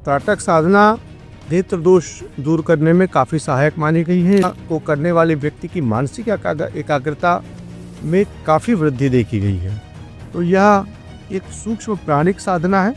त्राटक साधना नेत्र दोष दूर करने में काफ़ी सहायक मानी गई है। को करने वाले व्यक्ति की मानसिक एकाग्रता में काफ़ी वृद्धि देखी गई है। तो यह एक सूक्ष्म प्राणिक साधना है।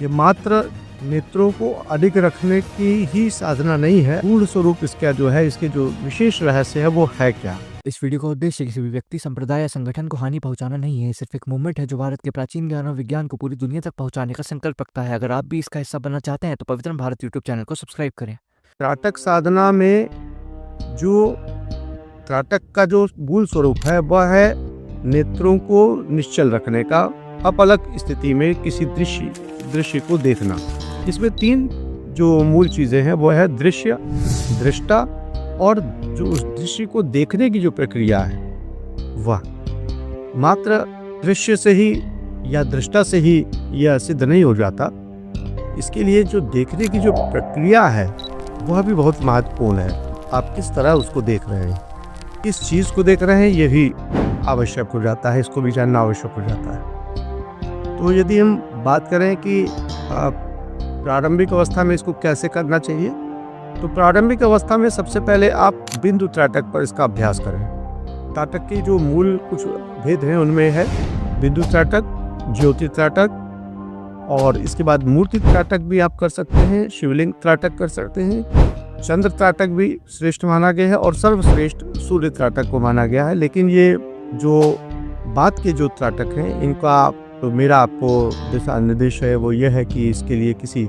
ये मात्र नेत्रों को अधिक रखने की ही साधना नहीं है। पूर्ण स्वरूप इसका जो है, इसके जो विशेष रहस्य है वो है क्या। इस वीडियो का उद्देश्य किसी भी व्यक्ति, संप्रदाय या संगठन को हानि पहुंचाना नहीं है। सिर्फ एक मूवमेंट है जो भारत के प्राचीन ज्ञान और विज्ञान को पूरी दुनिया तक पहुंचाने का संकल्प रखता है। अगर आप भी इसका हिस्सा बनना चाहते हैं तो पवित्र भारत यूट्यूब चैनल को सब्सक्राइब करें। त्राटक साधना में जो त्राटक का जो मूल स्वरूप है वह है नेत्रों को निश्चल रखने का, अपलक स्थिति में किसी दृश्य को देखना। इसमें 3 जो मूल चीजें हैं वो है दृश्य, दृष्टा और जो उस दृश्य को देखने की जो प्रक्रिया है वह। मात्र दृश्य से ही या दृष्टा से ही यह सिद्ध नहीं हो जाता। इसके लिए जो देखने की जो प्रक्रिया है वह भी बहुत महत्वपूर्ण है। आप किस तरह उसको देख रहे हैं, किस चीज़ को देख रहे हैं, यह भी आवश्यक हो जाता है। इसको भी जानना आवश्यक हो जाता है। तो यदि हम बात करें कि प्रारंभिक अवस्था में इसको कैसे करना चाहिए, तो प्रारंभिक अवस्था में सबसे पहले आप बिंदु त्राटक पर इसका अभ्यास करें। त्राटक के जो मूल कुछ भेद हैं उनमें है बिंदु त्राटक, ज्योति त्राटक, और इसके बाद मूर्ति त्राटक भी आप कर सकते हैं, शिवलिंग त्राटक कर सकते हैं, चंद्र त्राटक भी श्रेष्ठ माना गया है और सर्वश्रेष्ठ सूर्य त्राटक को माना गया है। लेकिन ये जो बात के जो त्राटक हैं इनका तो मेरा आपको दिशा निर्देश है वो ये है कि इसके लिए किसी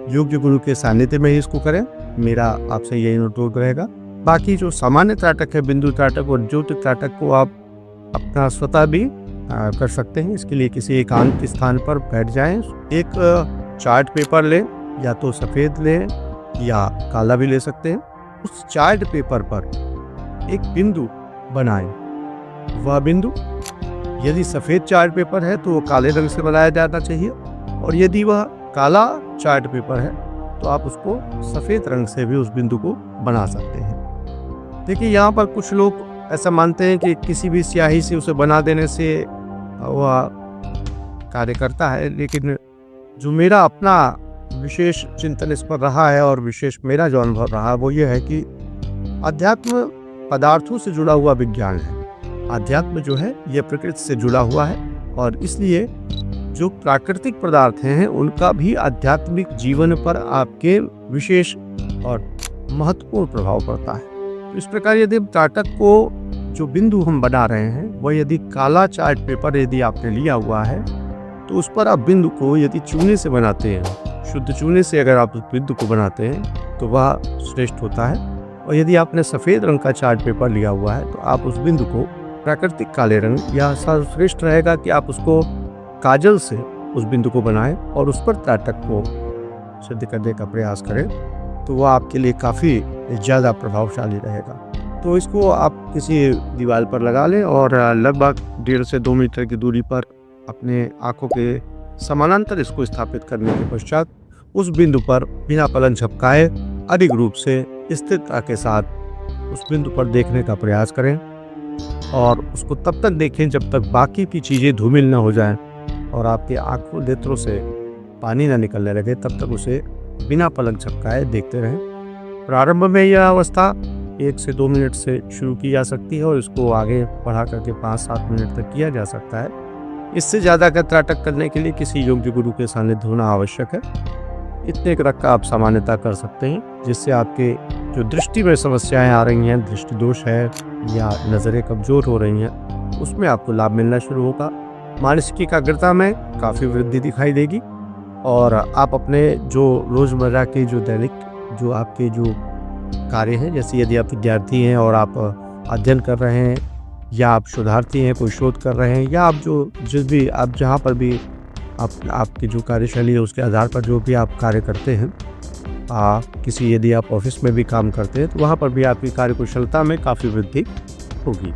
योग्य गुरु के सानिध्य में ही इसको करें। मेरा आपसे यही अनुरोध रहेगा। बाकी जो सामान्य त्राटक है, बिंदु त्राटक और ज्योति त्राटक को आप अपना स्वतः भी कर सकते हैं। इसके लिए किसी एकांत स्थान पर बैठ जाएं, एक चार्ट पेपर लें, या तो सफ़ेद लें या काला भी ले सकते हैं। उस चार्ट पेपर पर एक बिंदु बनाएं। वह बिंदु यदि सफ़ेद चार्ट पेपर है तो वो काले रंग से बनाया जाना चाहिए, और यदि वह काला चार्ट पेपर है तो आप उसको सफ़ेद रंग से भी उस बिंदु को बना सकते हैं। देखिए, यहाँ पर कुछ लोग ऐसा मानते हैं कि किसी भी स्याही से उसे बना देने से वह कार्य करता है, लेकिन जो मेरा अपना विशेष चिंतन इस पर रहा है और विशेष मेरा जो अनुभव रहा वो ये है कि अध्यात्म पदार्थों से जुड़ा हुआ विज्ञान है। अध्यात्म जो है ये प्रकृति से जुड़ा हुआ है, और इसलिए जो प्राकृतिक पदार्थ हैं उनका भी आध्यात्मिक जीवन पर आपके विशेष और महत्वपूर्ण प्रभाव पड़ता है। तो इस प्रकार यदि त्राटक को जो बिंदु हम बना रहे हैं वह यदि काला चार्ट पेपर यदि आपने लिया हुआ है तो उस पर आप बिंदु को यदि चूने से बनाते हैं, शुद्ध चूने से अगर आप उस बिंदु को बनाते हैं तो वह श्रेष्ठ होता है। और यदि आपने सफ़ेद रंग का चार्ट पेपर लिया हुआ है तो आप उस बिंदु को प्राकृतिक काले रंग, या सर्वश्रेष्ठ रहेगा कि आप उसको काजल से उस बिंदु को बनाएं और उस पर त्राटक को सिद्ध करने का प्रयास करें, तो वह आपके लिए काफ़ी ज़्यादा प्रभावशाली रहेगा। तो इसको आप किसी दीवार पर लगा लें और लगभग 1.5 से 2 मीटर की दूरी पर अपने आँखों के समानांतर इसको स्थापित करने के पश्चात उस बिंदु पर बिना पलक झपकाए अधिक रूप से स्थिरता के साथ उस बिंदु पर देखने का प्रयास करें, और उसको तब तक देखें जब तक बाकी की चीज़ें धूमिल न हो जाएं और आपके आँखों नेत्रों से पानी ना निकलने लगे, तब तक उसे बिना पलक झपकाए देखते रहें। प्रारंभ में यह अवस्था 1 से 2 मिनट से शुरू की जा सकती है और इसको आगे बढ़ा करके 5-7 मिनट तक किया जा सकता है। इससे ज़्यादा का त्राटक करने के लिए किसी योग्य गुरु के सानिध्य होना आवश्यक है। इतने तक का आप सामान्यता कर सकते हैं, जिससे आपके जो दृष्टि में समस्याएं आ रही हैं, दृष्टि दोष है या नज़रें कमज़ोर हो रही हैं, उसमें आपको लाभ मिलना शुरू होगा। मानसिक एकाग्रता में काफ़ी वृद्धि दिखाई देगी, और आप अपने जो रोज़मर्रा के जो दैनिक जो आपके जो कार्य हैं, जैसे यदि आप विद्यार्थी हैं और आप अध्ययन कर रहे हैं, या आप शोधार्थी हैं, कोई शोध कर रहे हैं, या आप जिस भी आप जहाँ पर भी आपकी जो कार्यशैली है उसके आधार पर जो भी आप कार्य करते हैं, किसी यदि आप ऑफिस में भी काम करते हैं तो वहाँ पर भी आपकी कार्यकुशलता में काफ़ी वृद्धि होगी।